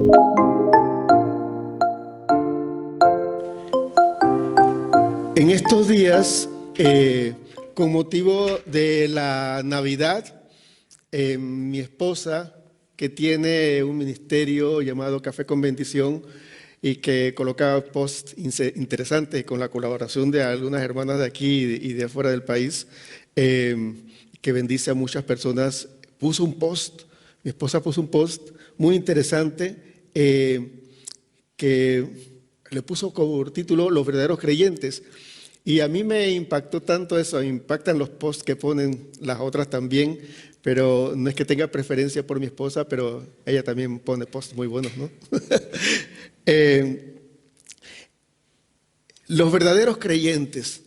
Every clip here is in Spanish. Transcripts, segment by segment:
En estos días, con motivo de la Navidad, mi esposa, que tiene un ministerio llamado Café con Bendición y que coloca posts interesantes con la colaboración de algunas hermanas de aquí y de afuera del país, que bendice a muchas personas, puso un post, mi esposa puso un post muy interesante que le puso como título Los verdaderos creyentes. Y a mí me impactó tanto eso, me impactan los posts que ponen las otras también, pero no es que tenga preferencia por mi esposa, pero ella también pone posts muy buenos, ¿no? Los verdaderos creyentes.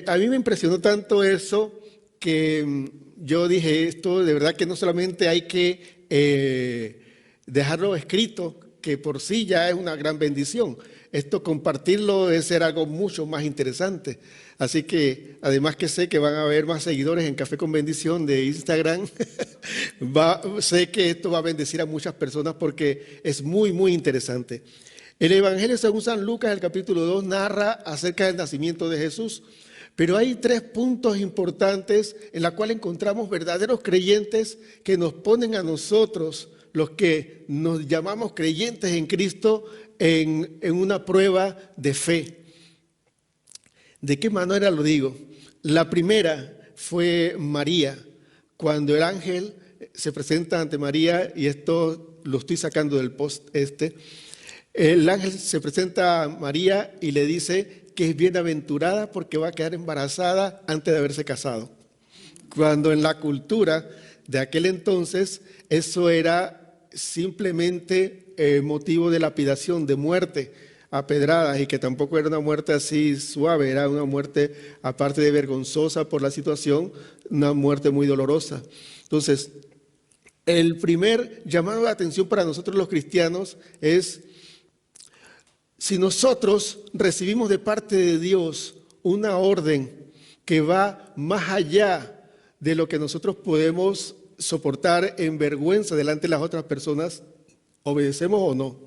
A mí me impresionó tanto eso que yo dije, esto de verdad que no solamente hay que dejarlo escrito, que por sí ya es una gran bendición. Esto compartirlo es ser algo mucho más interesante. Así que además que sé que van a haber más seguidores en Café con Bendición de Instagram, sé que esto va a bendecir a muchas personas porque es muy, muy interesante. El Evangelio según San Lucas, el capítulo 2, narra acerca del nacimiento de Jesús. Pero hay 3 puntos importantes en los cuales encontramos verdaderos creyentes que nos ponen a nosotros, los que nos llamamos creyentes en Cristo, en una prueba de fe. ¿De qué manera lo digo? La primera fue María, cuando el ángel se presenta ante María, y esto lo estoy sacando del post el ángel se presenta a María y le dice que es bienaventurada porque va a quedar embarazada antes de haberse casado. Cuando en la cultura de aquel entonces eso era simplemente motivo de lapidación, de muerte a pedradas, y que tampoco era una muerte así suave, era una muerte, aparte de vergonzosa por la situación, una muerte muy dolorosa. Entonces, el primer llamado de atención para nosotros los cristianos es: si nosotros recibimos de parte de Dios una orden que va más allá de lo que nosotros podemos soportar en vergüenza delante de las otras personas, ¿obedecemos o no?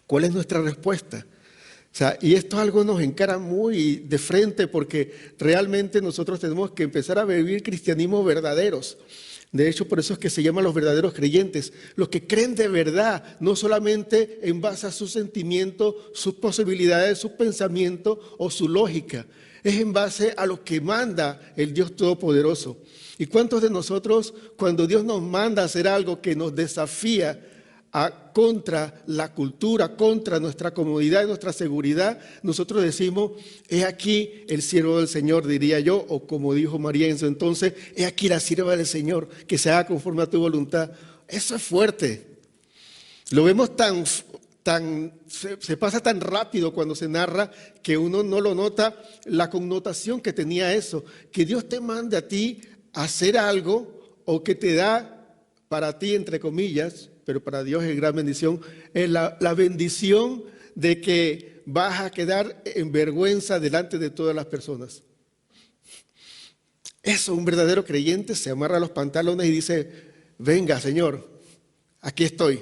¿Cuál es nuestra respuesta? O sea, y esto es algo que nos encara muy de frente, porque realmente nosotros tenemos que empezar a vivir cristianismos verdaderos. De hecho, por eso es que se llaman los verdaderos creyentes, los que creen de verdad, no solamente en base a sus sentimientos, sus posibilidades, sus pensamientos o su lógica. Es en base a lo que manda el Dios Todopoderoso. ¿Y cuántos de nosotros, cuando Dios nos manda a hacer algo que nos desafía contra la cultura, contra nuestra comodidad y nuestra seguridad, nosotros decimos: he aquí el siervo del Señor, diría yo, o como dijo María en su entonces: he aquí la sierva del Señor, que se haga conforme a tu voluntad? Eso es fuerte. Lo vemos se pasa tan rápido cuando se narra que uno no lo nota la connotación que tenía eso, que Dios te mande a ti a hacer algo, o que te da para ti, entre comillas, pero para Dios es gran bendición, es la bendición de que vas a quedar en vergüenza delante de todas las personas. Eso, un verdadero creyente se amarra los pantalones y dice: venga, Señor, aquí estoy.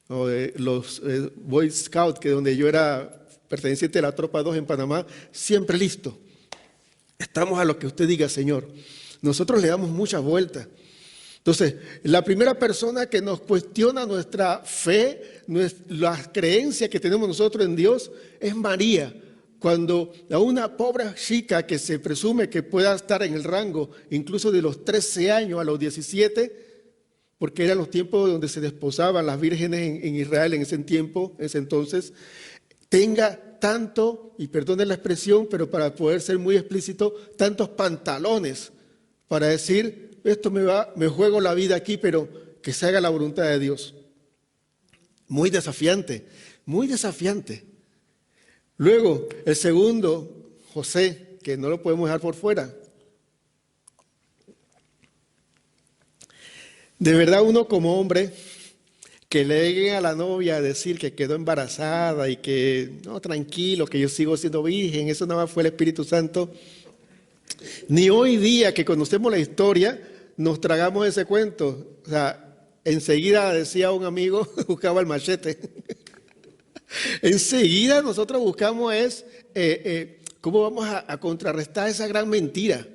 O los Boy Scouts, que donde yo era perteneciente a la Tropa 2 en Panamá, siempre listo. Estamos a lo que usted diga, Señor. Nosotros le damos muchas vueltas. Entonces, la primera persona que nos cuestiona nuestra fe, las creencias que tenemos nosotros en Dios, es María. Cuando a una pobre chica que se presume que pueda estar en el rango incluso de los 13 años a los 17, porque eran los tiempos donde se desposaban las vírgenes en Israel en ese tiempo, en ese entonces, tenga tanto, y perdonen la expresión, pero para poder ser muy explícito, tantos pantalones para decir: esto me juego la vida aquí, pero que se haga la voluntad de Dios. Muy desafiante, muy desafiante. Luego, el segundo, José, que no lo podemos dejar por fuera. De verdad, uno como hombre, que le lleguen a la novia a decir que quedó embarazada y que, no, tranquilo, que yo sigo siendo virgen, eso nada más fue el Espíritu Santo. Ni hoy día que conocemos la historia, nos tragamos ese cuento. O sea, enseguida, decía un amigo, buscaba el machete. Enseguida nosotros buscamos cómo vamos a contrarrestar esa gran mentira.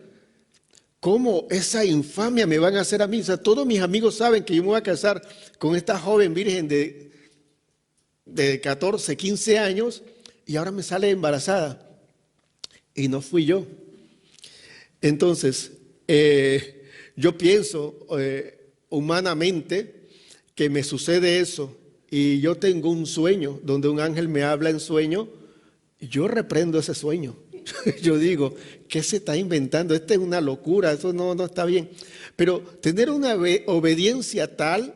¿Cómo esa infamia me van a hacer a mí? O sea, todos mis amigos saben que yo me voy a casar con esta joven virgen de 14, 15 años y ahora me sale embarazada. Y no fui yo. Entonces, yo pienso humanamente que me sucede eso y yo tengo un sueño donde un ángel me habla en sueño, yo reprendo ese sueño. Yo digo, ¿qué se está inventando? Esta es una locura, eso no está bien. Pero tener una obediencia tal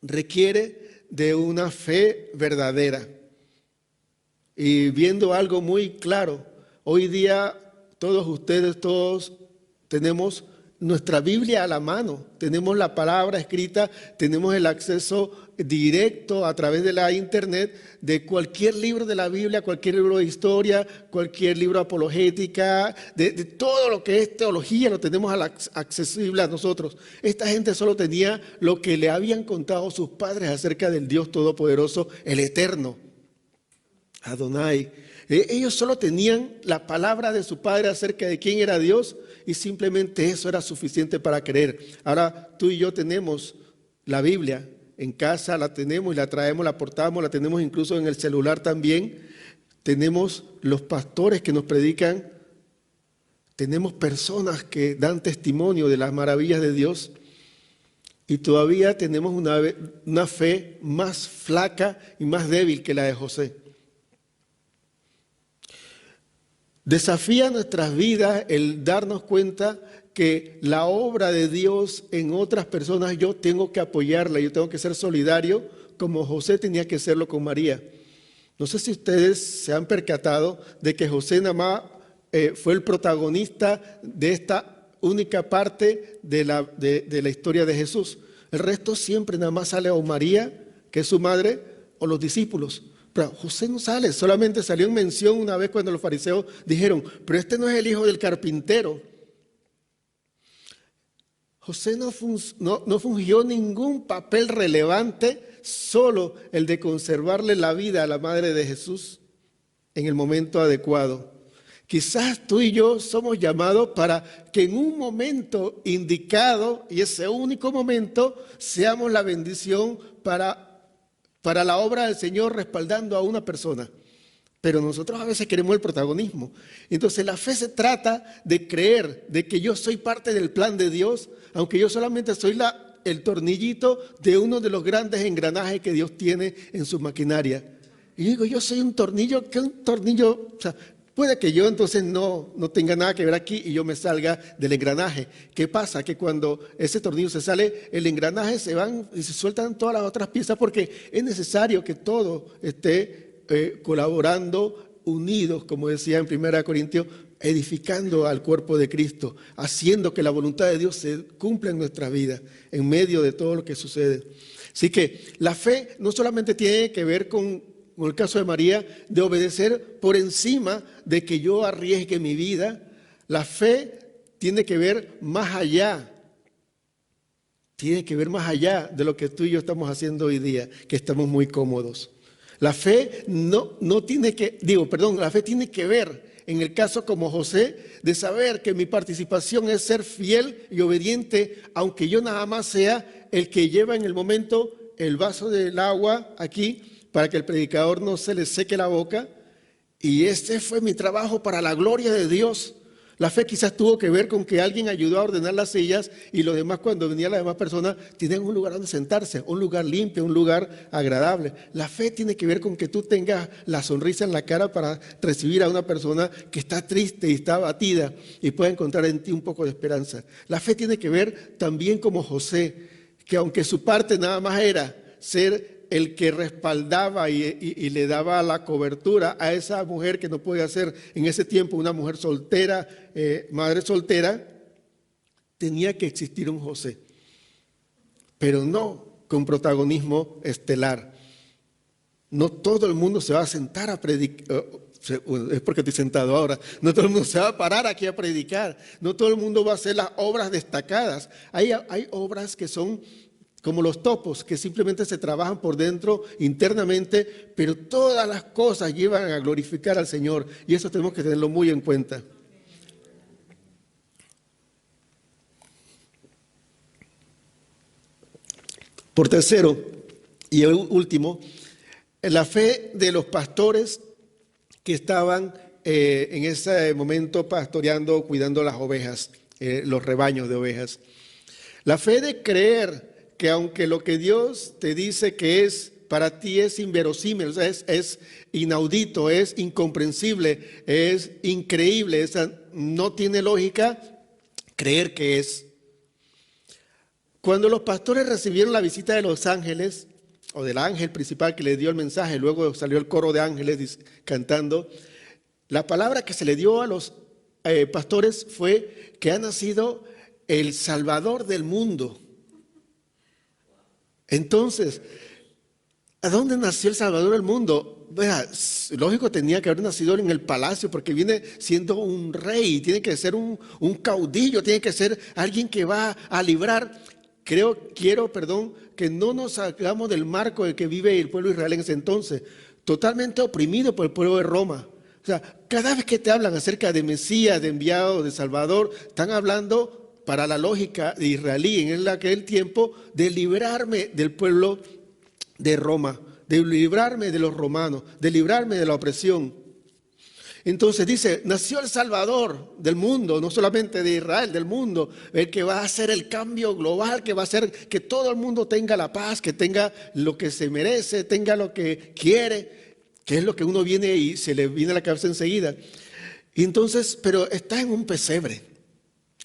requiere de una fe verdadera. Y viendo algo muy claro, hoy día todos tenemos nuestra Biblia a la mano, tenemos la palabra escrita, tenemos el acceso directo a través de la internet de cualquier libro de la Biblia, cualquier libro de historia, cualquier libro apologética, de todo lo que es teología lo tenemos accesible a nosotros. Esta gente solo tenía lo que le habían contado sus padres acerca del Dios Todopoderoso, el Eterno, Adonai. Ellos solo tenían la palabra de su padre acerca de quién era Dios y simplemente eso era suficiente para creer. Ahora tú y yo tenemos la Biblia en casa, la tenemos y la traemos, la portamos, la tenemos incluso en el celular también. Tenemos los pastores que nos predican, tenemos personas que dan testimonio de las maravillas de Dios y todavía tenemos una fe más flaca y más débil que la de José. Desafía nuestras vidas el darnos cuenta que la obra de Dios en otras personas yo tengo que apoyarla, yo tengo que ser solidario como José tenía que serlo con María. No sé si ustedes se han percatado de que José nada más fue el protagonista de esta única parte de la historia de Jesús. El resto siempre nada más sale o María, que es su madre, o los discípulos. Pero José no sale, solamente salió en mención una vez cuando los fariseos dijeron, pero este no es el hijo del carpintero. José no fungió ningún papel relevante, solo el de conservarle la vida a la madre de Jesús en el momento adecuado. Quizás tú y yo somos llamados para que en un momento indicado, y ese único momento, seamos la bendición para la obra del Señor respaldando a una persona. Pero nosotros a veces queremos el protagonismo. Entonces la fe se trata de creer de que yo soy parte del plan de Dios, aunque yo solamente soy el tornillito de uno de los grandes engranajes que Dios tiene en su maquinaria. Y digo, yo soy un tornillo, o sea, puede que yo entonces no tenga nada que ver aquí y yo me salga del engranaje. ¿Qué pasa? Que cuando ese tornillo se sale, el engranaje se van y se sueltan todas las otras piezas porque es necesario que todo esté colaborando, unidos, como decía en 1 Corintios, edificando al cuerpo de Cristo, haciendo que la voluntad de Dios se cumpla en nuestra vida, en medio de todo lo que sucede. Así que la fe no solamente tiene que ver con el caso de María, de obedecer por encima de que yo arriesgue mi vida. La fe tiene que ver más allá. Tiene que ver más allá de lo que tú y yo estamos haciendo hoy día, que estamos muy cómodos. La fe la fe tiene que ver, en el caso como José, de saber que mi participación es ser fiel y obediente, aunque yo nada más sea el que lleva en el momento el vaso del agua aquí, para que el predicador no se le seque la boca. Y este fue mi trabajo para la gloria de Dios. La fe quizás tuvo que ver con que alguien ayudó a ordenar las sillas y los demás, cuando venían las demás personas, tenían un lugar donde sentarse, un lugar limpio, un lugar agradable. La fe tiene que ver con que tú tengas la sonrisa en la cara para recibir a una persona que está triste y está abatida y pueda encontrar en ti un poco de esperanza. La fe tiene que ver también como José, que aunque su parte nada más era ser el que respaldaba y le daba la cobertura a esa mujer que no podía ser en ese tiempo una mujer soltera, madre soltera, tenía que existir un José, pero no con protagonismo estelar. No todo el mundo se va a sentar a predicar, es porque estoy sentado ahora, no todo el mundo se va a parar aquí a predicar, no todo el mundo va a hacer las obras destacadas. Hay obras que son como los topos, que simplemente se trabajan por dentro internamente, pero todas las cosas llevan a glorificar al Señor, y eso tenemos que tenerlo muy en cuenta. Por tercero y último, la fe de los pastores que estaban en ese momento pastoreando, cuidando las ovejas, los rebaños de ovejas. La fe de creer que aunque lo que Dios te dice que es, para ti es inverosímil, o sea, es inaudito, es incomprensible, es increíble, no tiene lógica creer que es. Cuando los pastores recibieron la visita de los ángeles, o del ángel principal que les dio el mensaje, luego salió el coro de ángeles cantando, la palabra que se le dio a los pastores fue que ha nacido el Salvador del mundo. Entonces, ¿a dónde nació el Salvador del mundo? Vea, lógico, tenía que haber nacido en el palacio, porque viene siendo un rey, tiene que ser un caudillo, tiene que ser alguien que va a librar. Quiero, que no nos salgamos del marco en que vive el pueblo de Israel en ese entonces, totalmente oprimido por el pueblo de Roma. O sea, cada vez que te hablan acerca de Mesías, de enviado, de Salvador, están hablando, para la lógica de israelí en aquel tiempo, de librarme del pueblo de Roma, de librarme de los romanos, de librarme de la opresión. Entonces dice, nació el Salvador del mundo, no solamente de Israel, del mundo, el que va a hacer el cambio global, que va a hacer que todo el mundo tenga la paz, que tenga lo que se merece, tenga lo que quiere, que es lo que uno viene y se le viene a la cabeza enseguida. Y entonces, pero está en un pesebre.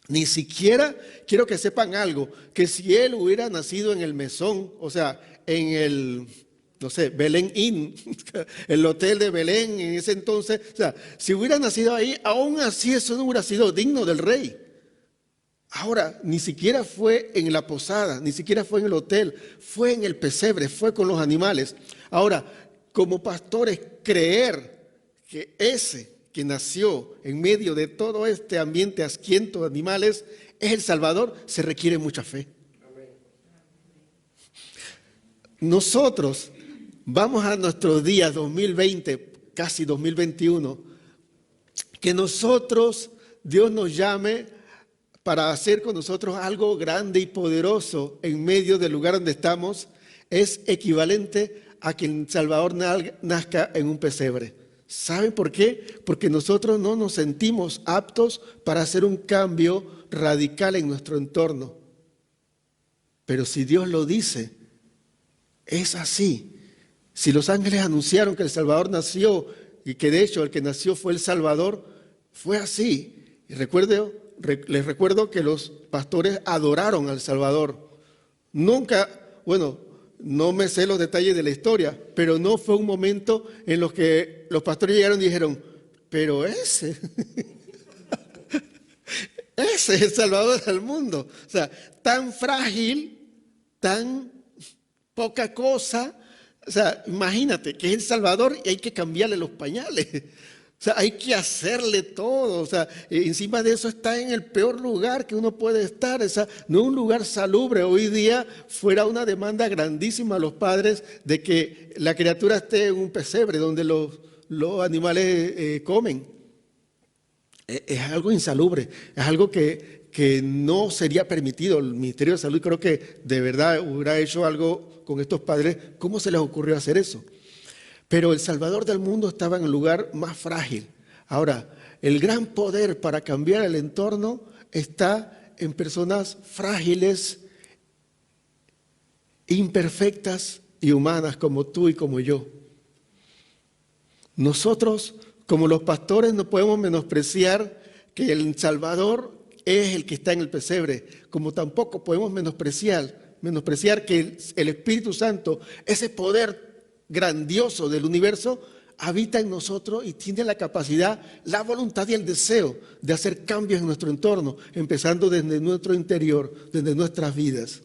Ni siquiera, quiero que sepan algo, que si él hubiera nacido en el mesón, o sea, en el, no sé, Belén Inn, el hotel de Belén en ese entonces, o sea, si hubiera nacido ahí, aún así eso no hubiera sido digno del rey. Ahora, ni siquiera fue en la posada, ni siquiera fue en el hotel, fue en el pesebre, fue con los animales. Ahora, como pastores, creer que ese que nació en medio de todo este ambiente asquiento de animales es el Salvador, se requiere mucha fe. Nosotros vamos a nuestros días 2020, casi 2021, que nosotros, Dios nos llame para hacer con nosotros algo grande y poderoso en medio del lugar donde estamos, es equivalente a que el Salvador nazca en un pesebre. ¿Saben por qué? Porque nosotros no nos sentimos aptos para hacer un cambio radical en nuestro entorno. Pero si Dios lo dice, es así. Si los ángeles anunciaron que el Salvador nació y que de hecho el que nació fue el Salvador, fue así. Y les recuerdo que los pastores adoraron al Salvador. Nunca, no me sé los detalles de la historia, pero no fue un momento en los que los pastores llegaron y dijeron, pero ese es el Salvador del mundo. O sea, tan frágil, tan poca cosa. O sea, imagínate que es el Salvador y hay que cambiarle los pañales. O sea, hay que hacerle todo. O sea, encima de eso está en el peor lugar que uno puede estar. O sea, no un lugar salubre. Hoy día fuera una demanda grandísima a los padres de que la criatura esté en un pesebre donde los animales comen. Es algo insalubre. Es algo que no sería permitido. El Ministerio de Salud creo que de verdad hubiera hecho algo con estos padres. ¿Cómo se les ocurrió hacer eso? Pero el Salvador del mundo estaba en el lugar más frágil. Ahora, el gran poder para cambiar el entorno está en personas frágiles, imperfectas y humanas como tú y como yo. Nosotros, como los pastores, no podemos menospreciar que el Salvador es el que está en el pesebre, como tampoco podemos menospreciar que el Espíritu Santo, ese poder grandioso del universo, habita en nosotros y tiene la capacidad, la voluntad y el deseo de hacer cambios en nuestro entorno, empezando desde nuestro interior, desde nuestras vidas.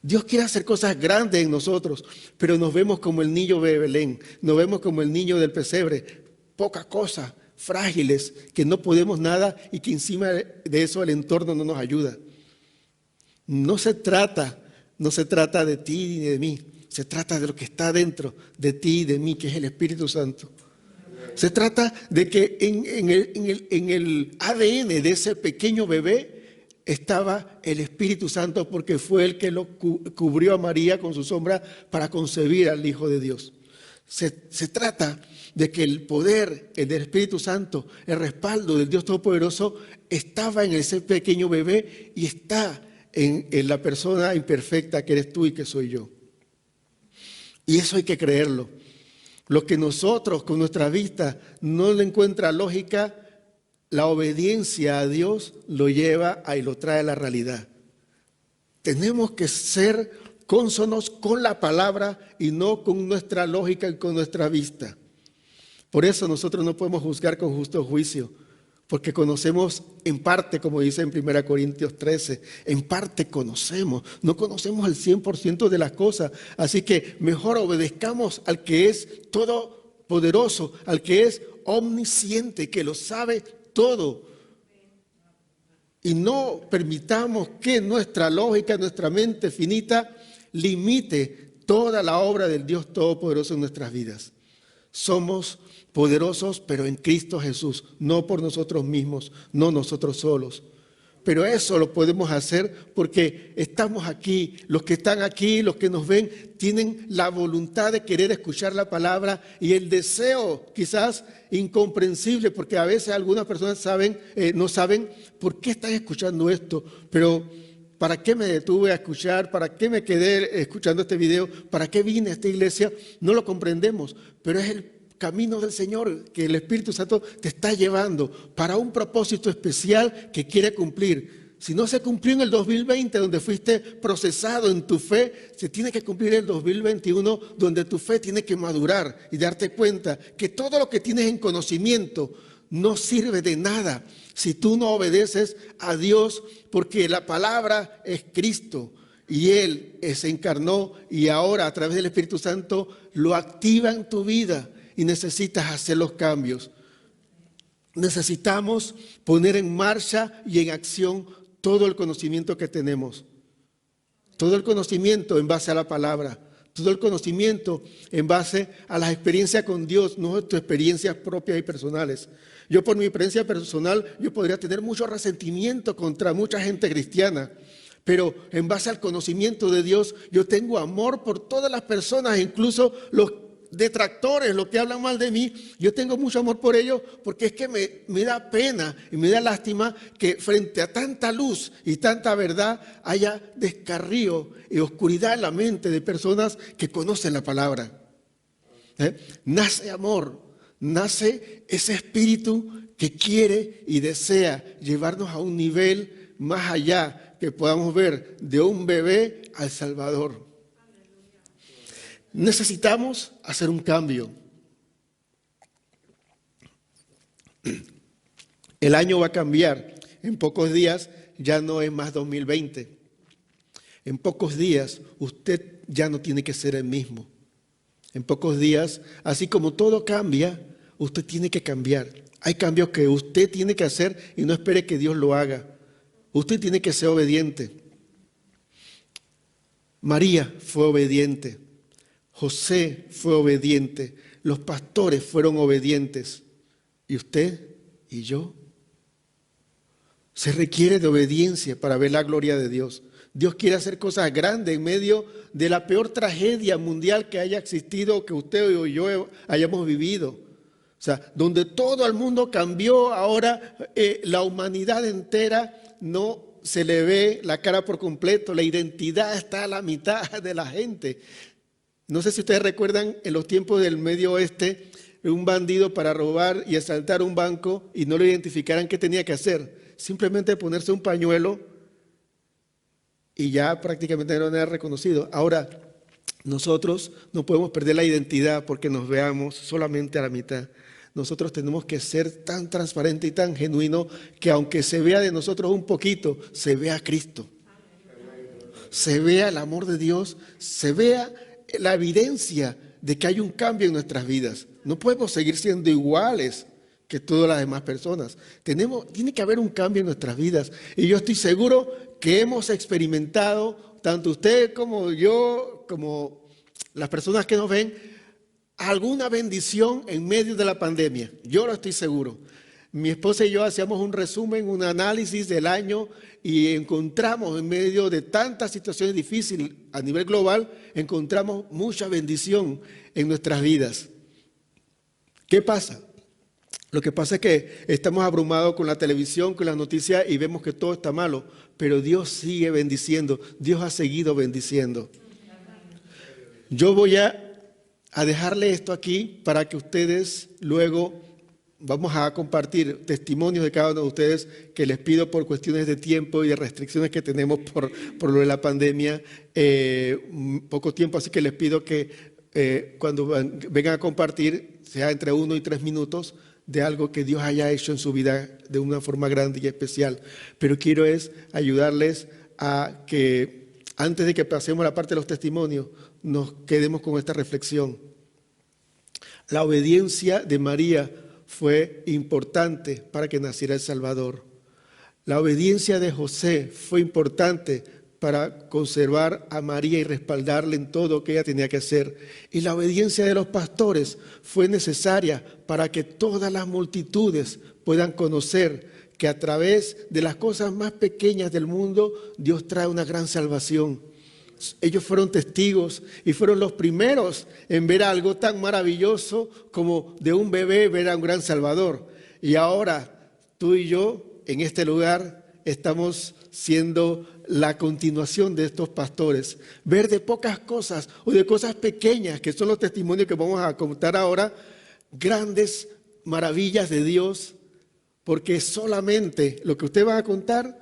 Dios quiere hacer cosas grandes en nosotros, pero nos vemos como el niño de Belén, nos vemos como el niño del pesebre, poca cosa, frágiles, que no podemos nada y que encima de eso el entorno no nos ayuda. No se trata No se trata de ti ni de mí, se trata de lo que está dentro de ti y de mí, que es el Espíritu Santo. Se trata de que en el ADN de ese pequeño bebé estaba el Espíritu Santo, porque fue el que lo cubrió a María con su sombra para concebir al Hijo de Dios. Se trata de que el poder del Espíritu Santo, el respaldo del Dios Todopoderoso, estaba en ese pequeño bebé y está en la persona imperfecta que eres tú y que soy yo. Y eso hay que creerlo. Lo que nosotros con nuestra vista no le encuentra lógica, la obediencia a Dios lo lleva y lo trae a la realidad. Tenemos que ser cónsonos con la palabra y no con nuestra lógica y con nuestra vista. Por eso nosotros no podemos juzgar con justo juicio, porque conocemos en parte, como dice en 1 Corintios 13, en parte conocemos, no conocemos el 100% de las cosas. Así que mejor obedezcamos al que es todopoderoso, al que es omnisciente, que lo sabe todo. Y no permitamos que nuestra lógica, nuestra mente finita, limite toda la obra del Dios Todopoderoso en nuestras vidas. Somos poderosos, pero en Cristo Jesús, no por nosotros mismos, no nosotros solos. Pero eso lo podemos hacer porque estamos aquí. Los que están aquí, los que nos ven, tienen la voluntad de querer escuchar la palabra y el deseo, quizás incomprensible, porque a veces algunas personas no saben por qué están escuchando esto. Pero ¿para qué me detuve a escuchar? ¿Para qué me quedé escuchando este video? ¿Para qué vine a esta iglesia? No lo comprendemos, pero es el camino del Señor, que el Espíritu Santo te está llevando para un propósito especial que quiere cumplir. Si no se cumplió en el 2020, donde fuiste procesado en tu fe, se tiene que cumplir en el 2021, donde tu fe tiene que madurar y darte cuenta que todo lo que tienes en conocimiento no sirve de nada si tú no obedeces a Dios, porque la palabra es Cristo. Y Él se encarnó y ahora a través del Espíritu Santo lo activa en tu vida. Y necesitas hacer los cambios. Necesitamos poner en marcha y en acción todo el conocimiento que tenemos. Todo el conocimiento en base a la palabra. Todo el conocimiento en base a las experiencias con Dios, no tus experiencias propias y personales. Yo por mi experiencia personal, yo podría tener mucho resentimiento contra mucha gente cristiana. Pero en base al conocimiento de Dios, yo tengo amor por todas las personas, incluso los detractores, los que hablan mal de mí. Yo tengo mucho amor por ellos, porque es que me da pena y me da lástima que frente a tanta luz y tanta verdad haya descarrío y oscuridad en la mente de personas que conocen la palabra. Nace amor, nace ese espíritu que quiere y desea llevarnos a un nivel más allá, que podamos ver de un bebé al Salvador. Necesitamos hacer un cambio. El año va a cambiar. En pocos días ya no es más 2020. En pocos días usted ya no tiene que ser el mismo. En pocos días, así como todo cambia, usted tiene que cambiar. Hay cambios que usted tiene que hacer y no espere que Dios lo haga. Usted tiene que ser obediente. María fue obediente. José fue obediente, los pastores fueron obedientes. ¿Y usted y yo? Se requiere de obediencia para ver la gloria de Dios. Dios quiere hacer cosas grandes en medio de la peor tragedia mundial que haya existido, que usted o yo hayamos vivido. O sea, donde todo el mundo cambió, ahora la humanidad entera no se le ve la cara por completo, la identidad está a la mitad de la gente. No sé si ustedes recuerdan en los tiempos del Medio Oeste, un bandido para robar y asaltar un banco y no lo identificaran, ¿qué tenía que hacer? Simplemente ponerse un pañuelo y ya prácticamente no era reconocido. Ahora, nosotros no podemos perder la identidad porque nos veamos solamente a la mitad. Nosotros tenemos que ser tan transparente y tan genuino que aunque se vea de nosotros un poquito, se vea Cristo. Se vea el amor de Dios, se vea la evidencia de que hay un cambio en nuestras vidas. No podemos seguir siendo iguales. que todas las demás personas. Tiene que haber un cambio en nuestras vidas. Y yo estoy seguro que hemos experimentado, tanto usted como yo, como las personas que nos ven, alguna bendición en medio de la pandemia. Yo lo estoy seguro. Mi esposa y yo hacíamos un resumen, un análisis del año y encontramos en medio de tantas situaciones difíciles a nivel global, encontramos mucha bendición en nuestras vidas. ¿Qué pasa? Lo que pasa es que estamos abrumados con la televisión, con las noticias y vemos que todo está malo, pero Dios sigue bendiciendo, Dios ha seguido bendiciendo. Yo voy a dejarle esto aquí para que ustedes luego vamos a compartir testimonios de cada uno de ustedes que les pido por cuestiones de tiempo y de restricciones que tenemos por lo de la pandemia, poco tiempo, así que les pido que cuando vengan a compartir sea entre 1 y 3 minutos de algo que Dios haya hecho en su vida de una forma grande y especial. Pero quiero ayudarles a que antes de que pasemos a la parte de los testimonios, nos quedemos con esta reflexión. La obediencia de María fue importante para que naciera el Salvador. La obediencia de José fue importante para conservar a María y respaldarle en todo lo que ella tenía que hacer. Y la obediencia de los pastores fue necesaria para que todas las multitudes puedan conocer que a través de las cosas más pequeñas del mundo, Dios trae una gran salvación. Ellos fueron testigos y fueron los primeros en ver algo tan maravilloso como de un bebé ver a un gran Salvador. Y ahora tú y yo en este lugar estamos siendo la continuación de estos pastores. Ver de pocas cosas o de cosas pequeñas, que son los testimonios que vamos a contar ahora, grandes maravillas de Dios, porque solamente lo que ustedes van a contar,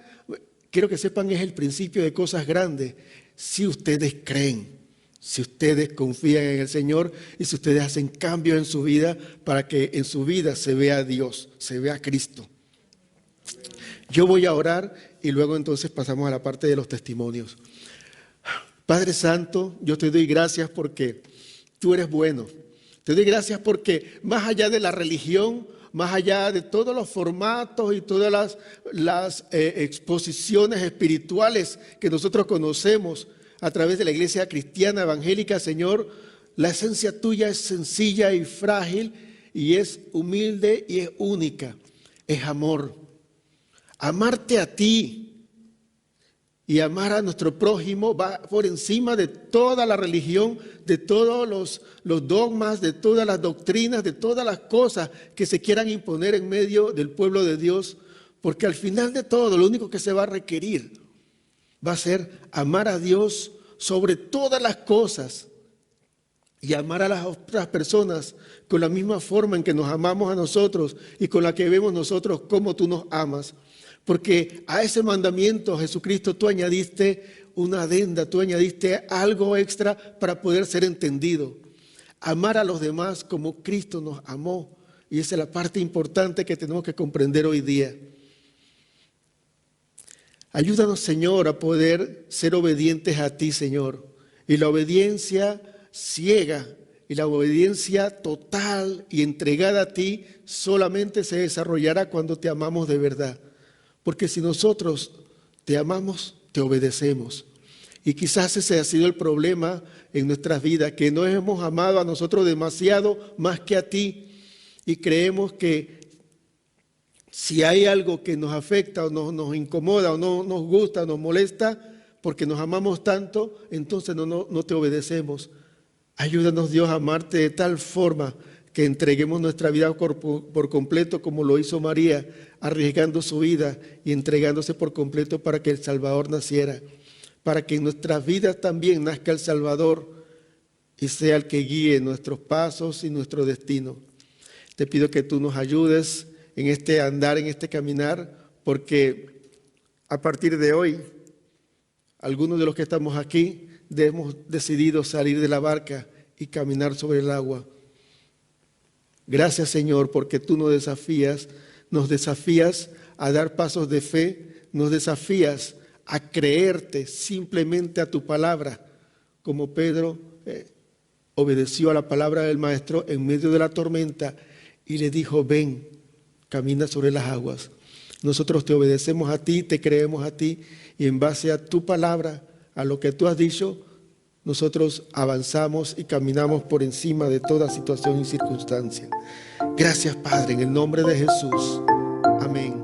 quiero que sepan, es el principio de cosas grandes. Si ustedes creen, si ustedes confían en el Señor y si ustedes hacen cambios en su vida para que en su vida se vea a Dios, se vea a Cristo. Yo voy a orar y luego entonces pasamos a la parte de los testimonios. Padre Santo, yo te doy gracias porque tú eres bueno. Te doy gracias porque más allá de la religión, más allá de todos los formatos y todas las exposiciones espirituales que nosotros conocemos a través de la iglesia cristiana evangélica, Señor, la esencia tuya es sencilla y frágil y es humilde y es única. Es amor. Amarte a ti y amar a nuestro prójimo va por encima de toda la religión, de todos los dogmas, de todas las doctrinas, de todas las cosas que se quieran imponer en medio del pueblo de Dios, porque al final de todo lo único que se va a requerir va a ser amar a Dios sobre todas las cosas y amar a las otras personas con la misma forma en que nos amamos a nosotros y con la que vemos nosotros cómo tú nos amas. Porque a ese mandamiento, Jesucristo, tú añadiste una adenda, tú añadiste algo extra para poder ser entendido. Amar a los demás como Cristo nos amó. Y esa es la parte importante que tenemos que comprender hoy día. Ayúdanos, Señor, a poder ser obedientes a ti, Señor. Y la obediencia ciega y la obediencia total y entregada a ti solamente se desarrollará cuando te amamos de verdad. Porque si nosotros te amamos, te obedecemos. Y quizás ese ha sido el problema en nuestras vidas, que no hemos amado a nosotros demasiado más que a ti. Y creemos que si hay algo que nos afecta o nos incomoda o no nos gusta, nos molesta, porque nos amamos tanto, entonces no te obedecemos. Ayúdanos, Dios, a amarte de tal forma que entreguemos nuestra vida por completo como lo hizo María, arriesgando su vida y entregándose por completo para que el Salvador naciera, para que en nuestras vidas también nazca el Salvador y sea el que guíe nuestros pasos y nuestro destino. Te pido que tú nos ayudes en este andar, en este caminar, porque a partir de hoy, algunos de los que estamos aquí hemos decidido salir de la barca y caminar sobre el agua. Gracias, Señor, porque tú nos desafías a dar pasos de fe, nos desafías a creerte simplemente a tu palabra, como Pedro obedeció a la palabra del Maestro en medio de la tormenta y le dijo, ven, camina sobre las aguas. Nosotros te obedecemos a ti, te creemos a ti, y en base a tu palabra, a lo que tú has dicho, nosotros avanzamos y caminamos por encima de toda situación y circunstancia. Gracias, Padre, en el nombre de Jesús. Amén.